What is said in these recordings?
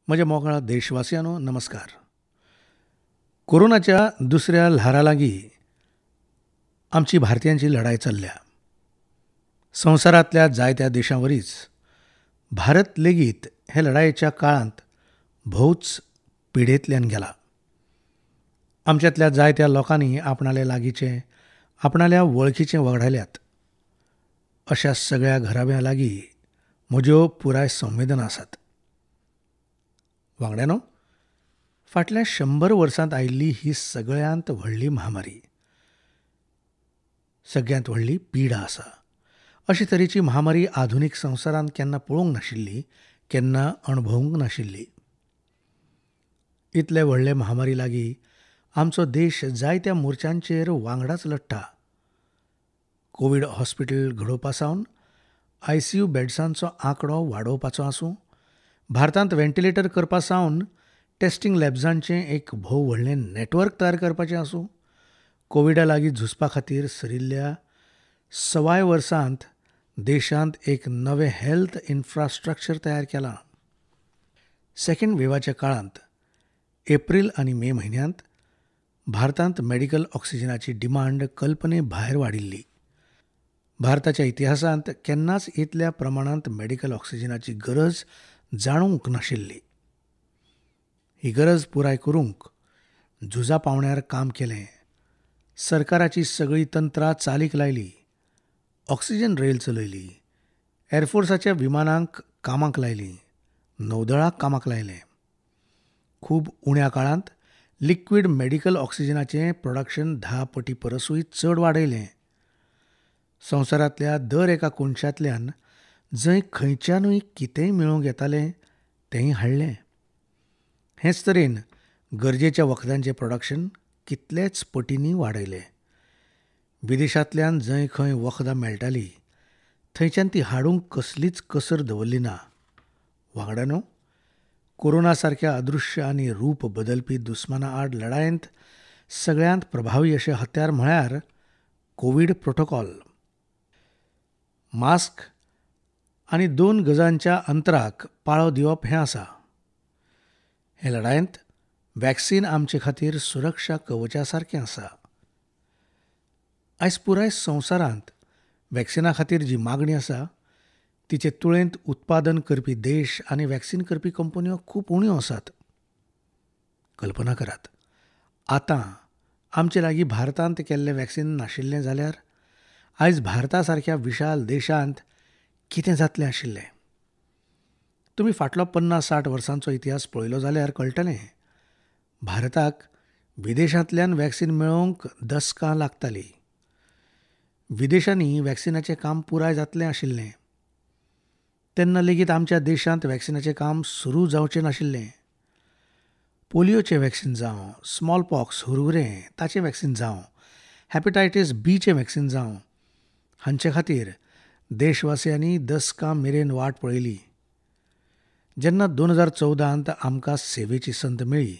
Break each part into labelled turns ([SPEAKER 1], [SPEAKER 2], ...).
[SPEAKER 1] म्हज्या मोकळ्या देशवासियांनो नमस्कार. कोरोनाच्या दुसऱ्या ल्हारा लागीं आमची भारतीयांची लढाय चल्ल्या. संवसारांतल्या जायत्या देशांवरीच भारत लेगीत हे लढायेच्या काळांत भोवच पिडेंतल्यान गेला. आमच्यांतल्या जायत्या लोकांनी आपणाले लागींचे आपणाल्या वळखीचे वगडायल्यात. अशा सगळ्या घराब्यां लागीं म्हज्यो पुराय संवेदना आसात. वांगड्यानो, फाटल्या 100 वर्सांत आयिल्ली ही सगळ्यांत व्हडली महामारी, सगळ्यांत व्हडली पिडा आसा. अशे तरेची महामारी आधुनीक संवसारांत केन्ना पळोवंक नाशिल्ली, केन्ना अणभवूंक नाशिल्ली. इतले व्हडले महामारी लागीं आमचो देश जायत्या मोर्चांचेर वांगडाच लडटा. कोवीड हॉस्पिटल घडोवपा सावन ICU बॅड्सांचो आंकडो वाडोवपाचो आसूं, भारतांत व्हेंटिलेटर करपा सावन टेस्टिंग लॅब्सांचें एक भोव व्हडलें नेटवर्क तयार करपाचें आसूं, कोविडा लागीं झुजपा खातीर सरिल्ल्या सवाय वर्सांत देशांत एक नवें हेल्थ इन्फ्रास्ट्रक्चर तयार केलां. सेकंड वेव्हाच्या काळांत एप्रील आनी मे म्हयन्यांत भारतांत मेडिकल ऑक्सिजनाची डिमांड कल्पने भायर वाडिल्ली. भारताच्या इतिहासांत केन्नाच इतल्या प्रमाणांत मेडिकल ऑक्सिजनाची गरज जाणूंक नाशिल्ली. ही गरज पुराय करूंक झुजा पावंड्यार काम केलें. सरकाराची सगळीं तंत्रां चालीक लायली. ऑक्सिजन रेल चलयली. एअरफोर्साच्या विमानांक कामाक लायलीं. नौदळाक कामाक लायलें. खूब उण्या काळांत लिक्वीड मेडिकल ऑक्सिजनाचें प्रोडक्शन 10 पटी परसूय चड वाडयलें. संवसारांतल्या दर एका कोनशांतल्यान जंय खंयच्यानूय कितेंय मेळूंक येतालें तेंय हाडलें. हेच तरेन गरजेच्या वखदांचें प्रोडक्शन कितलेच पटींनी वाडयलें. विदेशांतल्यान जंय खंय वखदां मेळटालीं थंयच्यान ती हाडूंक कसलीच कसर दवरली ना. वांगड्यानो, कोरोना सारक्या अदृश्य आनी रूप बदलपी दुस्माना आड लढायेंत सगळ्यांत प्रभावी अशें हत्यार म्हळ्यार कोवीड प्रोटोकॉल. मास्क आनी 2 गजांच्या अंतराक पाळो दिवप हें आसा. हे लढायेंत वॅक्सीन आमचे खातीर सुरक्षा कवचा सारकें आसा. आयज पुराय संवसारांत वॅक्सिना खातीर जी मागणी आसा तिचे तुळेंत उत्पादन करपी देश आनी वॅक्सीन करपी कंपन्यो खूब उण्यो आसात. कल्पना करात, आतां आमचे लागीं भारतांत केल्लें वॅक्सीन नाशिल्लें जाल्यार आयज भारता सारक्या विशाल देशांत कितें जातलें आशिल्लें. तुमी फाटलो 50-60 वर्सांचो इतिहास पळयलो जाल्यार कळटलें. भारताक विदेशांतल्यान वॅक्सीन मेळोवंक दसकां लागतालीं. विदेशांनी वॅक्सिनाचें काम पुराय जातलें आशिल्लें. तेन्ना लेगीत आमच्या देशांत वॅक्सिनाचें काम सुरू जावचें नाशिल्लें. पोलियोचें वॅक्सीन जावं, स्मॉल पॉक्स हुरहुरें ताचें वॅक्सीन जावं, हॅपेटायटीस बीचें वॅक्सीन जावं, हांचे खातीर देशवासियांनी दसकां मेरेन वाट पळयली. जेन्ना 2014 आमकां सेवेची संद मेळ्ळी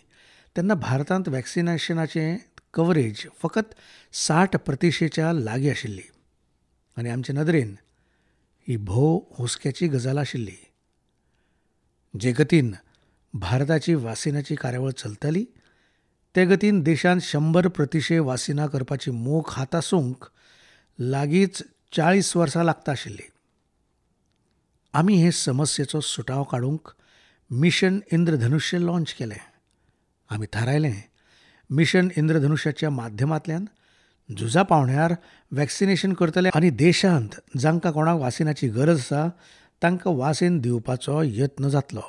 [SPEAKER 1] तेन्ना भारतांत वॅक्सिनेशनाचें कवरेज फकत 60% लागीं आशिल्ली आनी आमचे नदरेन ही भोव हुस्क्याची गजाल आशिल्ली. जे गतीन भारताची वासिनाची कार्यावळ चलताली ते गतीन देशांत 100% वासिनां करपाची मोख हात आसूंक लागींच 40 वर्सां लागता आशिल्लीं. आमी हे समस्येचो सुटावो काडूंक मिशन इंद्रधनुश्य लॉन्च केलें. आमी थारायलें मिशन इंद्रधनुश्याच्या माध्यमांतल्यान झुजा पावंड्यार वॅक्सिनेशन करतले आनी देशांत जांकां कोणाक वासिनाची गरज आसा तांकां वासीन दिवपाचो यत्न जातलो.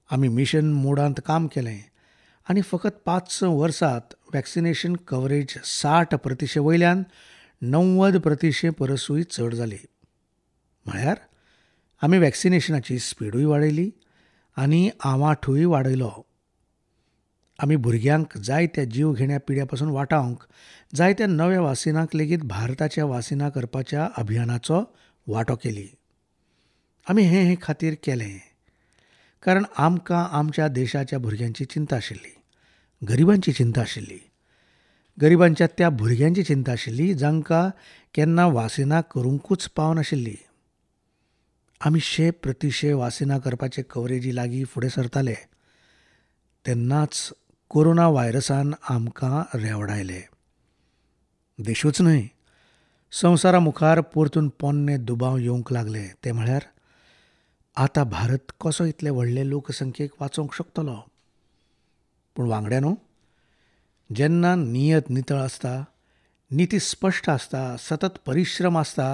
[SPEAKER 1] आमी मिशन मोडांत काम केलें आनी फकत 5 वर्सांत वॅक्सिनेशन कवरेज 60% वयल्यान 90% परसूय चड जाली. म्हळ्यार आमी वॅक्सिनेशनाची स्पीडूय वाडयली आनी आंवाठूय वाडयलो. आमी भुरग्यांक जायत्या जीव घेण्या पिड्या पासून वाटावंक जायत्या नव्या वासिनांक लेगीत भारताच्या वासिनां करपाच्या अभियानाचो वांटो केली. आमी हे खातीर केलें कारण आमकां आमच्या देशाच्या भुरग्यांची चिंता आशिल्ली, गरिबांची चिंता आशिल्ली, गरिबांच्या त्या भुरग्यांची चिंता आशिल्ली जांकां केन्ना वासिनां करूंकूच पावनाशिल्लीं. आमी 100% वासिनां करपाचे कव्हरेजी लागीं फुडें सरताले तेन्नाच कोरोना व्हायरसान आमकां रेवडायले. देशूच न्हय, संवसारा मुखार परतून पोन्ने दुबाव येवंक लागले. ते म्हळ्यार आतां भारत कसो इतले व्हडले लोकसंख्येक वाचोवंक शकतलो. पूण वांगड्यानो, जेन्ना नियत नितळ आसता, निती स्पश्ट आसता, सतत परिश्रम आसता,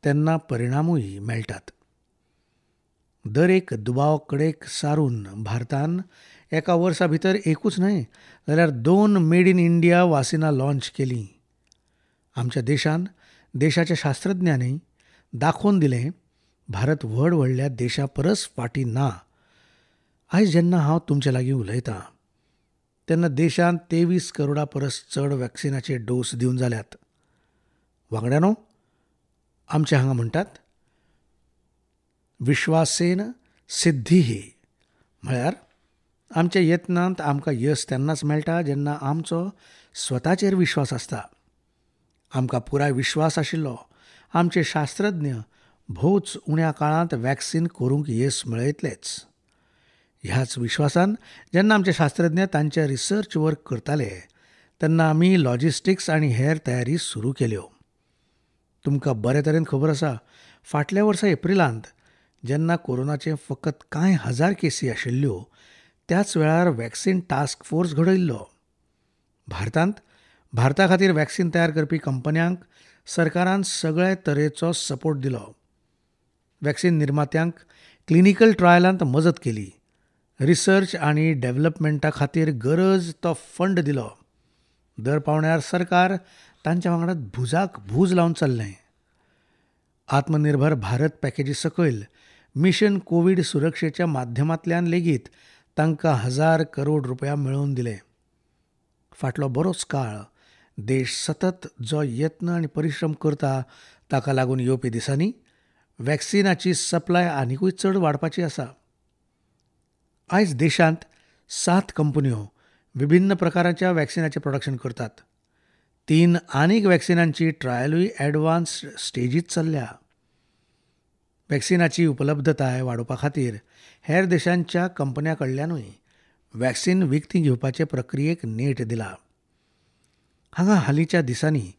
[SPEAKER 1] तेन्ना परिणामूय मेळटात. दर एक दुबाव कडेक सारून भारतान एका वर्सा भितर एकूच न्हय जाल्यार 2 मेड इन इंडिया वासिनां लॉन्च केलीं. आमच्या देशान, देशाच्या शास्त्रज्ञांनी दाखोवन दिलें भारत व्हड व्हडल्या देशां परस फाटीं ना. आयज जेन्ना हांव तुमचे लागीं उलयतां तेन्ना देशांत 23 करोडा परस चड वॅक्सिनाचे डोस दिवन जाल्यात. वांगड्यानो, आमचे हांगा म्हणटात, विश्वासेन सिद्धीः, म्हळ्यार आमच्या यत्नांत आमकां यश तेन्नाच मेळटा जेन्ना आमचो स्वताचेर विश्वास आसता. आमकां पुराय विश्वास आशिल्लो आमचे शास्त्रज्ञ भोवच उण्या काळांत वॅक्सीन करूंक येस मेळयतलेच. ह्याच विश्वासान जेन्ना आमचे शास्त्रज्ञ तांचे रिसर्च वर्क करताले तेन्ना आमी लॉजिस्टिक्स आनी हेर तयारी सुरू केल्यो. तुमकां बरे तरेन खबर आसा, फाटल्या वर्सा एप्रिलांत जेन्ना कोरोनाचे फकत कांय हजार केसी आशिल्ल्यो त्याच वेळार वॅक्सीन टास्क फोर्स घडयल्लो. भारता खातीर वॅक्सीन तयार करपी कंपन्यांक सरकारान सगळे तरेचो सपोर्ट दिलो. वॅक्सीन निर्मात्यांक क्लिनिकल ट्रायलांत मजत केली. रिसर्च आनी डेव्हलपमेंटा खातीर गरज तो फंड दिलो. दर पावण्यार सरकार तांच्या वांगडा भुजाक भूज लावन चल्लें. आत्मनिर्भर भारत पॅकेजी सकयल मिशन कोविड सुरक्षेच्या माध्यमांतल्यान लेगीत तांकां 1000 करोड रुपया मेळोवन दिले. फाटलो बरोच काळ देश सतत जो यत्न आनी परिश्रम करता ताका लागून येवपी दिसांनी वॅक्सिनाची सप्लाय आनिकूय चड वाडपाची आसा. आयज देशांत 7 कंपन्यो विभिन्न प्रकाराच्या वॅक्सिनाचें प्रोडक्शन करतात. 3 आनीक वॅक्सिनांची ट्रायलूय एडवान्स्ड स्टेजींत चल्ल्या. वॅक्सिनाची उपलब्धताय वाडोवपा खातीर हेर देशांच्या कंपन्यां कडल्यानूय वॅक्सिन विकती घेवपाचे प्रक्रियेक नेट दिला. हांगा हालींच्या दिसांनी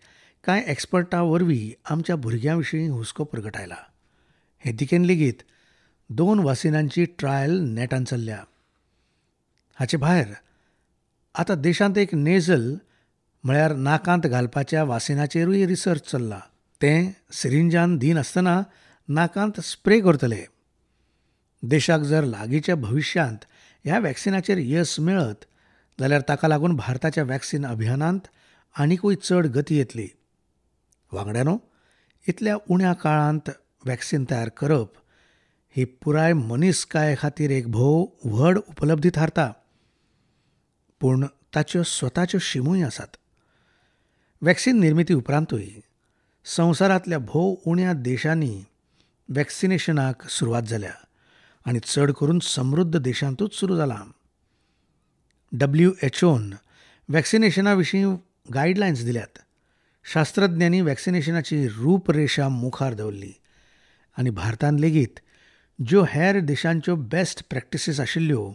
[SPEAKER 1] कांय एक्सपर्टां वरवीं आमच्या भुरग्यां विशीं हुस्को प्रगटायला. हे दिकेन लेगीत 2 वासिनांची ट्रायल नेटान चल्ल्या. हाचे भायर आतां देशांत एक नेझल म्हळ्यार नाकांत घालपाच्या वासिनाचेरूय रिसर्च चल्ला. तें सिरिंजान दिनासतना नाकांत स्प्रे करतले. देशाक जर लागींच्या भविश्यांत ह्या वॅक्सिनाचेर येस मेळत जाल्यार ताका लागून भारताच्या वॅक्सिन अभियानांत आनिकूय चड गती येतली. वांगड्यानो, इतल्या उण्या काळांत वॅक्सिन तयार करप ही पुराय मनीसकाये खातीर एक भोव व्हड उपलब्धी थारता. पूण ताच्यो स्वताच्यो शिमूय आसात. वॅक्सिन निर्मिती उपरांतूय संवसारांतल्या भोव उण्या देशांनी वॅक्सिनेशनाक सुरवात जाल्या आनी चड करून समृद्ध देशांतूच सुरू जालां. WHOन वॅक्सिनेशना विशीं गायडलायन्स दिल्यात. शास्त्रज्ञांनी वॅक्सिनेशनाची रूपरेषा मुखार दवरली आनी भारतान लेगीत ज्यो हेर देशांच्यो बेस्ट प्रॅक्टिसीस आशिल्ल्यो,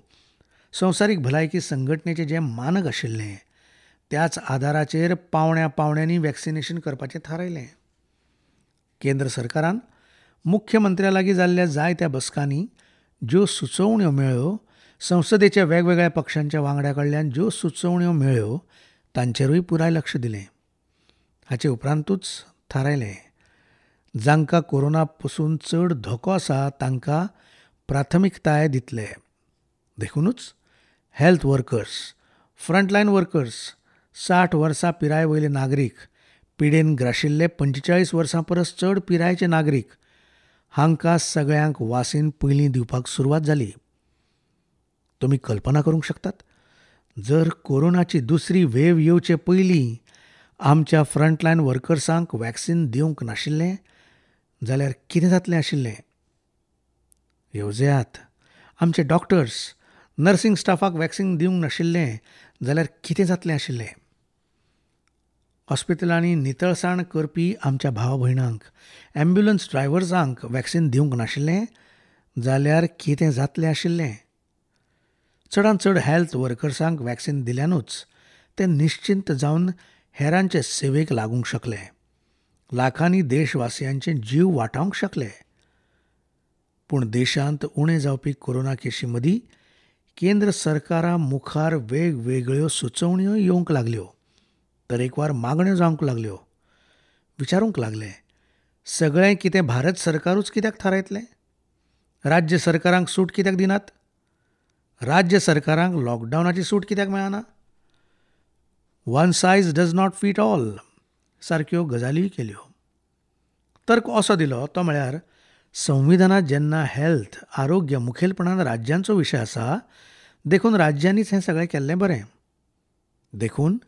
[SPEAKER 1] संवसारीक भलायकी संघटनेचें जें मानक आशिल्लें, त्याच आदाराचेर पावण्यांनी वॅक्सिनेशन करपाचें थारायलें. केंद्र सरकारान मुख्यमंत्र्या लागीं जाल्ल्या जायत्या बसकांनी ज्यो सुचोवण्यो मेळ्ळ्यो, संसदेच्या वेगवेगळ्या पक्षांच्या वांगड्या कडल्यान ज्यो सुचोवण्यो मेळ्ळ्यो तांचेरूय पुराय लक्ष दिलें. हाचे उपरांतूच थारायलें, जांकां कोरोना पसून चड धोको आसा तांकां प्राथमिकताय दितले. देखूनच हेल्थ वर्कर्स, फ्रंटलायन वर्कर्स, 60 वर्सां पिराय वयले नागरीक, पिडेन ग्राशिल्ले 45 वर्सां परस चड पिरायेचे नागरीक हांकां सगळ्यांक वासीन पयलीं दिवपाक सुरवात जाली. तुमी कल्पना करूंक शकतात, जर कोरोनाची दुसरी वेव्ह येवचे पयलीं आमच्या फ्रंटलायन वर्कर्सांक वॅक्सिन दिवंक नाशिल्लें जाल्यार कितें जातलें आशिल्लें. येवजयात आमचे डॉक्टर्स, नर्सिंग स्टाफाक वॅक्सिन दिवंक नाशिल्लें जाल्यार कितें जातलें आशिल्लें. हॉस्पिटलांनी नितळसाण करपी आमच्या भाव भयणांक, ॲम्ब्युलन्स ड्रायव्हर्सांक वॅक्सिन दिवंक नाशिल्लें जाल्यार कितें जातलें आशिल्लें. चडांत चड हेल्थ वर्कर्सांक वॅक्सिन दिल्यानूच ते निश्चिंत जावन हेरांचे सेवेक लागूंक शकले. लाखांनी देशवासियांचे जीव वाटावंक शकले. पूण देशांत उणे जावपी कोरोना केशी मदीं केंद्र सरकारा मुखार वेगवेगळ्यो सुचोवण्यो येवंक लागल्यो. तरेकवार मागण्यो जावंक लागल्यो. विचारूंक लागले, सगळें कितें भारत सरकारूच कित्याक थारायतलें? राज्य सरकारांक सूट कित्याक दिनात? राज्य सरकारांक लॉकडावनाची सूट कित्याक मेळना? One size does not feet all सारक्यो गजाली केल्यो. तर्क असो दिलो तो म्हळ्यार संविधानात जेन्ना हेल्थ आरोग्य मुखेलपणान राज्यांचो विशय आसा, देखून राज्यांनीच हें सगळें केल्लें बरें. देखून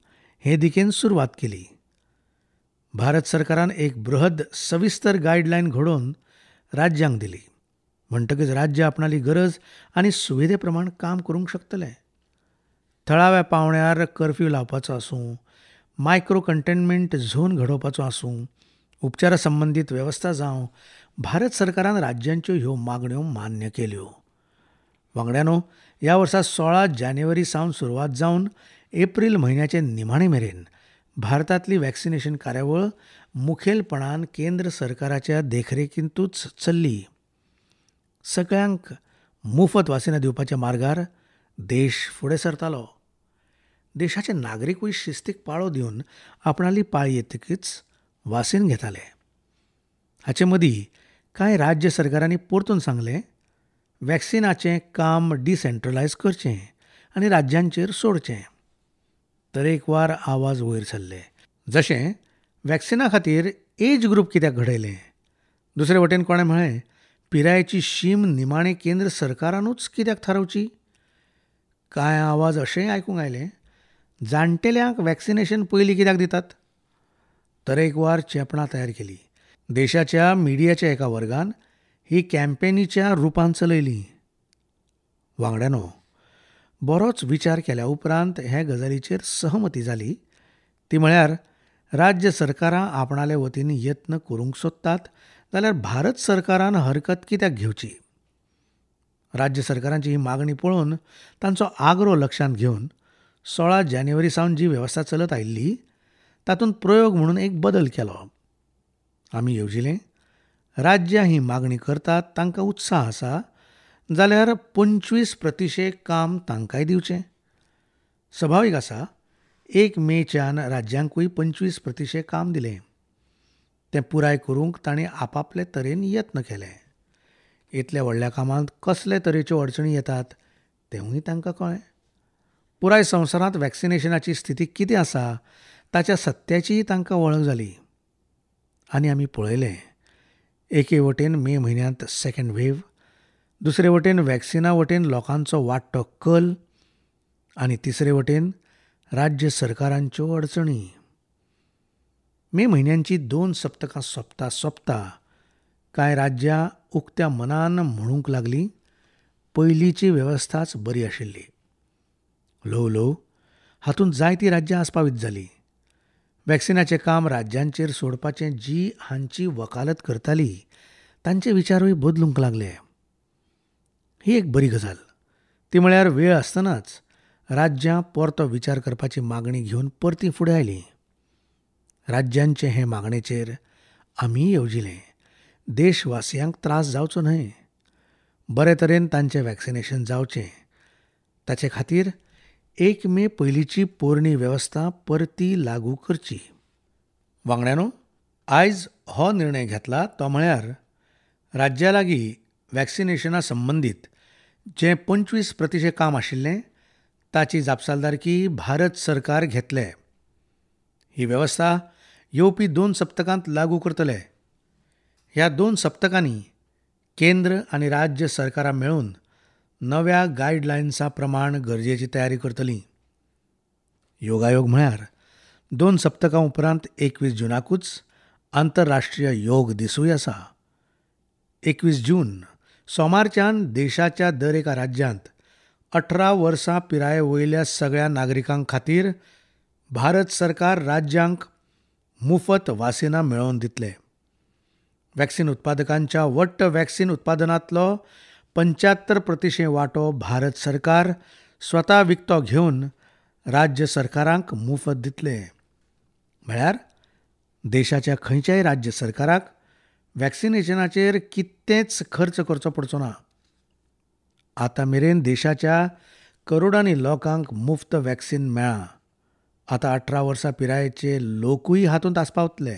[SPEAKER 1] हे दिकेन सुरवात केली. भारत सरकारान एक बृहद सविस्तर गायडलायन घडोवन राज्यांक दिली. म्हणटकीच राज्य आपणाली गरज आनी सुविधे प्रमाण काम करूंक शकतले. थळाव्या पावंड्यार कर्फ्यू लावपाचो आसूं, मायक्रो कंटेनमेंट झोन घडोवपाचो आसूं, उपचारा संबंदीत वेवस्था जावं, भारत सरकारान राज्यांच्यो ह्यो मागण्यो मान्य केल्यो. वांगड्यानो, ह्या वर्सा 16 जानेवारी सावन सुरवात जावन एप्रील म्हयन्याचे निमाणे मेरेन भारतांतली वॅक्सिनेशन कार्यावळ मुखेलपणान केंद्र सरकाराच्या देखरेखींतूच चल्ली. सगळ्यांक मोफत वासिनां दिवपाच्या मार्गार देश फुडें सरतालो. देशाचे नागरिकूय शिस्तीक पाळो दिवन आपणाली पाळी येतकीच वासीन घेताले. हाचे मदीं कांय राज्य सरकारांनी परतून सांगलें, वॅक्सिनाचें काम डिसेंट्रलायज करचें आनी राज्यांचेर सोडचें. तरेकवार आवाज वयर सरले. जशें वॅक्सिना खातीर एज ग्रूप कित्याक घडयलें. दुसरे वटेन कोणें म्हळें, पिरायेची शीम निमाणें केंद्र सरकारानूच कित्याक थारावची. कांय आवाज अशेंय आयकूंक आयले, जाण्टेल्यांक वॅक्सिनेशन पयलीं कित्याक दितात. तरेकवार चेपणां तयार केली. देशाच्या मिडियाच्या एका वर्गान ही कॅम्पेनीच्या रुपान चलयली. वांगड्यानो, बरोच विचार केल्या उपरांत हे गजालीचेर सहमती जाली. ती म्हळ्यार राज्य सरकारां आपणाले वतीन यत्न करूंक सोदतात जाल्यार भारत सरकारान हरकत कित्याक घेवची. राज्य सरकारांची ही मागणी पळोवन तांचो आग्रो लक्षांत घेवन 16 जानेवारी सावन जी वेवस्था चलत आयिल्ली तातूंत प्रयोग म्हणून एक बदल केलो. आमी येवजिलें, राज्यां ही मागणी करतात तांकां उत्साह आसा जाल्यार 25% काम तांकांय दिवचें. स्वाभावीक आसा, 1 मेच्यान राज्यांकूय 25% काम दिलें. तें पुराय करूंक तांणी आपापले तरेन यत्न केले. इतल्या व्हडल्या कामांत कसले तरेच्यो अडचणी येतात तेंवूय तांकां कळ्ळें. पुराय संवसारांत वॅक्सिनेशनाची स्थिती कितें आसा ताच्या सत्याचीय तांकां वळख जाली. आनी आमी पळयलें, एके वटेन मे म्हयन्यांत सेकंड वेव्ह, दुसरे वटेन वॅक्सिना वटेन लोकांचो वाडटो कल आनी तिसरे वटेन राज्य सरकारांच्यो अडचणी. मे म्हयन्यांची 2 सप्तकां सोंपता सोंपता कांय राज्यां उक्त्या मनान म्हणूंक लागलीं, पयलींची वेवस्थाच बरी आशिल्ली. ल्हव ल्हव हातूंत जायतीं राज्यां आस्पावीत जालीं. वॅक्सिनाचें काम राज्यांचेर सोडपाचें जी हांची वकालत करताली तांचे विचारूय बदलूंक लागले. ही एक बरी गजाल. ती म्हळ्यार वेळ आसतनाच राज्यां परतो विचार करपाची मागणी घेवन परतीं फुडें आयलीं. राज्यांचे हे मागणेचेर आमी येवजिलें. देशवासियांक त्रास जावचो न्हय. बरे तरेन तांचें वॅक्सिनेशन जावचें. ताचे खातीर 1 मे पयलींची पोरणी वेवस्था परती लागू करची. वांगड्यानो, आयज हो निर्णय घेतला तो म्हळ्यार राज्या लागीं वॅक्सिनेशना संबंदीत जें 25% काम आशिल्लें ताची जापसालदारकी भारत सरकार घेतले. ही वेवस्था येवपी 2 सप्तकांत लागू करतले. ह्या 2 सप्तकांनी केंद्र आनी राज्य सरकारां मेळून नव्या गायडलायन्सा प्रमाण गरजेची तयारी करतलीं. योगायोग म्हळ्यार 2 सप्तकां उपरांत 21 जूनाकूच आंतरराष्ट्रीय योग दिसूय आसा. 21 जून सोमारच्यान देशाच्या दर एका राज्यांत 18 वर्सां पिराये वयल्या सगळ्या नागरिकांक खातीर भारत सरकार राज्यांक मुफत वासिनां मेळोवन दितले. वॅक्सिन उत्पादकांच्या वट्ट वॅक्सिन उत्पादनांतलो 75% वांटो भारत सरकार स्वता विकतो घेवन राज्य सरकारांक मुफत दितले. म्हळ्यार देशाच्या खंयच्याय राज्य सरकाराक वॅक्सिनेशनाचेर कितेंच खर्च करचो पडचो ना. आतां मेरेन देशाच्या करोडांनी लोकांक मुफ्त वॅक्सिन मेळ्ळां. आतां 18 वर्सां पिरायेचे लोकूय हातूंत आस्पावतले.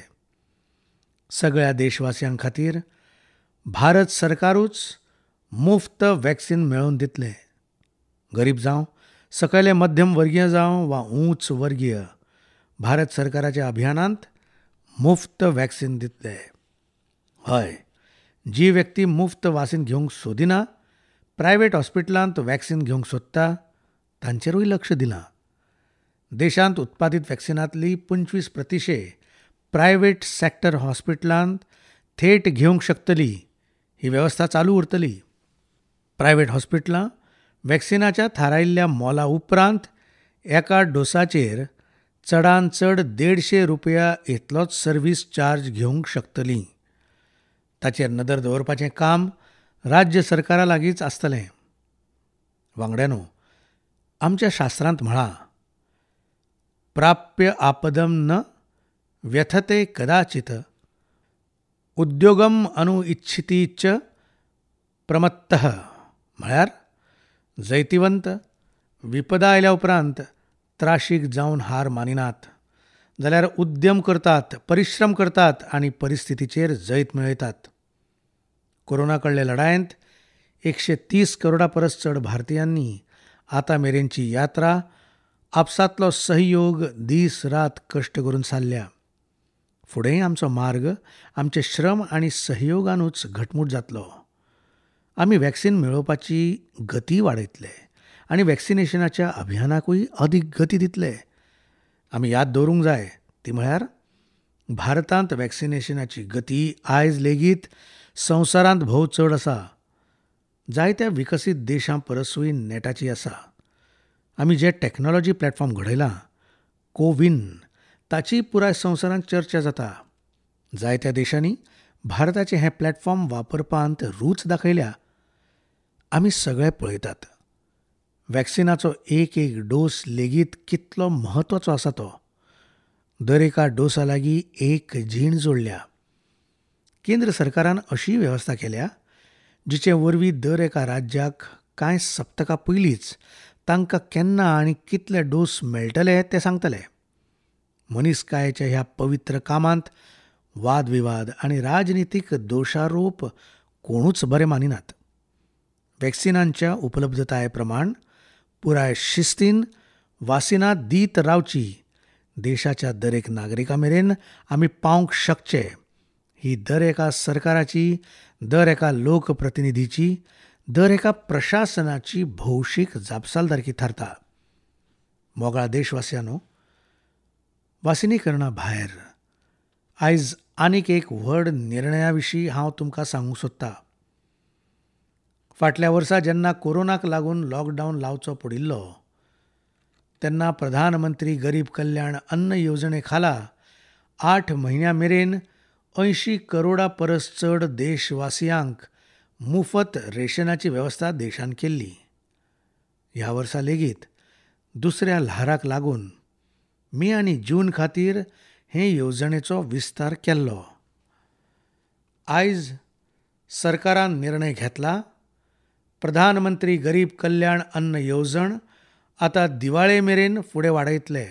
[SPEAKER 1] सगळ्या देशवासियां खातीर भारत सरकारूच मुफ्त वॅक्सिन मेळोवन दितले. गरीब जावं, सकयले मध्यम वर्गीय जावं वा उंच वर्गीय, भारत सरकाराच्या अभियानांत मुफ्त वॅक्सिन दितले. हय, जी व्यक्ती मुफ्त वासीन घेवंक सोदिना, प्रायव्हेट हॉस्पिटलांत वॅक्सिन घेवंक सोदता, तांचेरूय लक्ष दिलां. देशांत उत्पादीत वॅक्सिनांतली 25% प्रायव्हेट सॅक्टर हॉस्पिटलांत थेट घेवंक शकतली. ही वेवस्था चालू उरतली. प्रायव्हेट हॉस्पिटलां वॅक्सिनाच्या थारायिल्ल्या मोला उपरांत एका डोसाचेर चडांत चड ₹150 इतलोच सर्व्हिस चार्ज घेवंक शकतलीं. ताचेर नदर दवरपाचें काम राज्य सरकारा लागींच आसतलें. वांगड्यानो, आमच्या शास्त्रांत म्हळां, प्राप्य आपदम न व्यथते कदाचित, उद्योगम अनु इच्छिती च प्रमत्तः. म्हळ्यार जैतिवंत विपदा आयल्या उपरांत त्राशीक जावन हार मानिनात, जाल्यार उद्यम करतात, परिश्रम करतात आनी परिस्थितीचेर जैत मेळयतात. कोरोना कडले लढायेंत 130 करोडा परस चड भारतीयांनी आतां मेरेनची यात्रा आपसांतलो सहयोग दीस रात कश्ट करून सारल्या. फुडेंय आमचो मार्ग आमचे श्रम आनी सहयोगानूच घटमूट जातलो. आमी वॅक्सिन मेळोवपाची गती वाडयतले आनी वॅक्सिनेशनाच्या अभियानाकूय अदीक गती दितले. आमी याद दवरूंक जाय ती म्हळ्यार भारतांत वॅक्सिनेशनाची गती आयज लेगीत संवसारांत भोव चड आसा. जायत्या विकसीत देशां परसूय नेटाची आसा. आमी जे टॅक्नॉलॉजी प्लॅटफॉर्म घडयलां, कोविन, ताची पुराय संवसारांत चर्चा जाता. जायत्या देशांनी भारताचें हें प्लॅटफॉर्म वापरपांत रूच दाखयल्या. आमी सगळे पळयतात वॅक्सिनाचो एक एक डोस लेगीत कितलो म्हत्वाचो आसा तो. दर एका डोसा लागीं एक जीण जोडल्या. केंद्र सरकारान अशी वेवस्था केल्या जिचे वरवीं दर एका राज्याक कांय सप्तकां पयलींच तांकां केन्ना आनी कितले डोस मेळटले ते सांगतले. मनीसकायेच्या ह्या पवित्र कामांत वादविवाद आनी राजनितीक दोशारोप कोणूच बरे मानिनात. वॅक्सिनांच्या उपलब्धताये प्रमाण पुराय शिस्तीन वासिनां दीत रावची, देशाच्या दरेक नागरिका मेरेन आमी पावंक शकचे, ही दर एका सरकाराची, दर एका लोकप्रतिनिधीची, दर एका प्रशासनाची भौशीक जापसालदारकी थारता. मोगाळ देशवासियांनो, वासिनीकरणा भायर आयज आनीक एक व्हड निर्णया विशीं हांव तुमकां सांगूंक सोदतां. फाटल्या वर्सा जेन्ना कोरोनाक लागून लॉकडावन लावचो पडिल्लो, तेन्ना प्रधानमंत्री गरीब कल्याण अन्न येवजणे खाला 8 म्हयन्यां मेरेन 80 करोडा परस चड देशवासियांक मुफत रेशनाची वेवस्था देशान केल्ली. ह्या वर्सा लेगीत दुसऱ्या ल्हाराक लागून मे आनी जून खातीर हे येवजणेचो विस्तार केल्लो. आयज सरकारान निर्णय घेतला. प्रधानमंत्री गरीब कल्याण अन्न येवजण आतां दिवाळे मेरेन फुडें वाडयतले.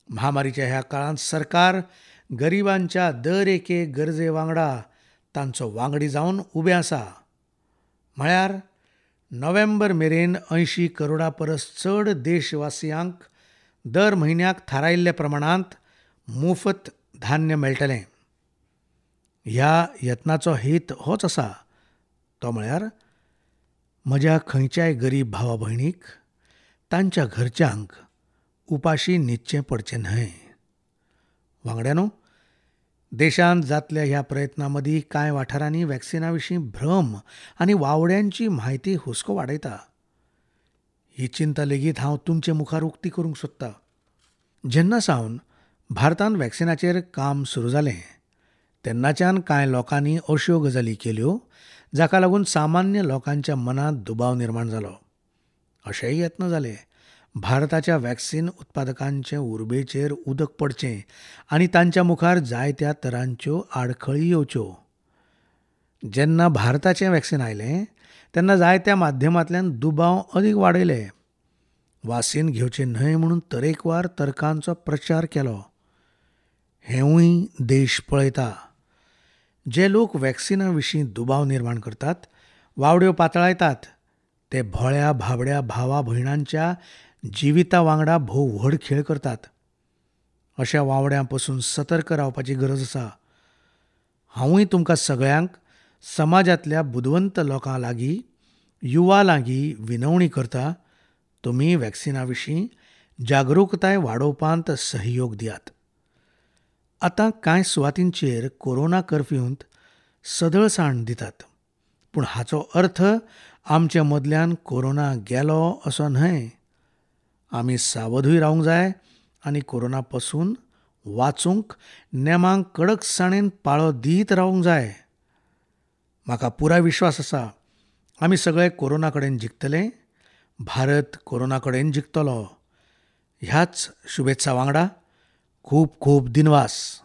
[SPEAKER 1] महामारीच्या ह्या काळांत सरकार गरिबांच्या दर एके गरजे वांगडा तांचो वांगडी जावन उबें आसा. म्हळ्यार नोव्हेंबर मेरेन 80 करोडा परस चड देशवासियांक दर म्हयन्याक थारायिल्ल्या प्रमाणांत मुफत धान्य मेळटलें. ह्या यत्नाचो हेत होच आसा, तो म्हळ्यार म्हज्या खंयच्याय गरीब भावा भयणीक, तांच्या घरच्यांक उपाशी न्हिदचें पडचें न्हय. वांगड्यानो, देशांत जातल्या ह्या प्रयत्नां मदीं कांय वाठारांनी वॅक्सिना विशीं भ्रम आनी वावड्यांची म्हायती हुस्को वाडयता. ही चिंता लेगीत हांव तुमचे मुखार उक्ती करूंक सोदतां. जेन्ना सावन भारतांत वॅक्सिनाचेर काम सुरू जालें तेन्नाच्यान कांय लोकांनी अश्यो गजाली केल्यो जाका लागून सामान्य लोकांच्या मनांत दुबाव निर्माण जालो. अशेय यत्न जाले भारताच्या वॅक्सिन उत्पादकांचे उर्बेचेर उदक पडचें आनी तांच्या मुखार जायत्या तरांच्यो आडखळी येवच्यो. जेन्ना भारताचें वॅक्सिन आयलें तेन्ना जायत्या माध्यमांतल्यान दुबाव अदीक वाडयले. वासीन घेवचें न्हय म्हणून तरेकवार तर्कांचो प्रचार केलो. हेंवूय देश पळयता. जे लोक वॅक्सिना विशीं दुबाव निर्माण करतात, वावड्यो पातळायतात, ते भोळ्या भाबड्या भावा भयणांच्या जिविता वांगडा भोव व्हड खेळ करतात. अशा वावड्यां पसून सतर्क रावपाची गरज आसा. हांवूय तुमकां सगळ्यांक समाजांतल्या बुदवंत लोकां लागीं, युवा लागीं विनवणी करता, तुमी वॅक्सिना विशीं जागरूकताय वाडोवपांत सहयोग दियात. आतां कांय सुवातींचेर कोरोना कर्फ्यूंत सदळसाण दितात, पूण हाचो अर्थ आमचे मदल्यान कोरोना गेलो असो न्हय. आमी सावधूय रावंक जाय आनी कोरोना पसून वाचूंक नेमांक कडकसाणेन पाळो दीत रावंक जाय. म्हाका पुराय विश्वास आसा आमी सगळे कोरोना कडेन जिखतले. भारत कोरोना कडेन जिखतलो. ह्याच शुभेच्छा वांगडा खूब खूब दिनवास.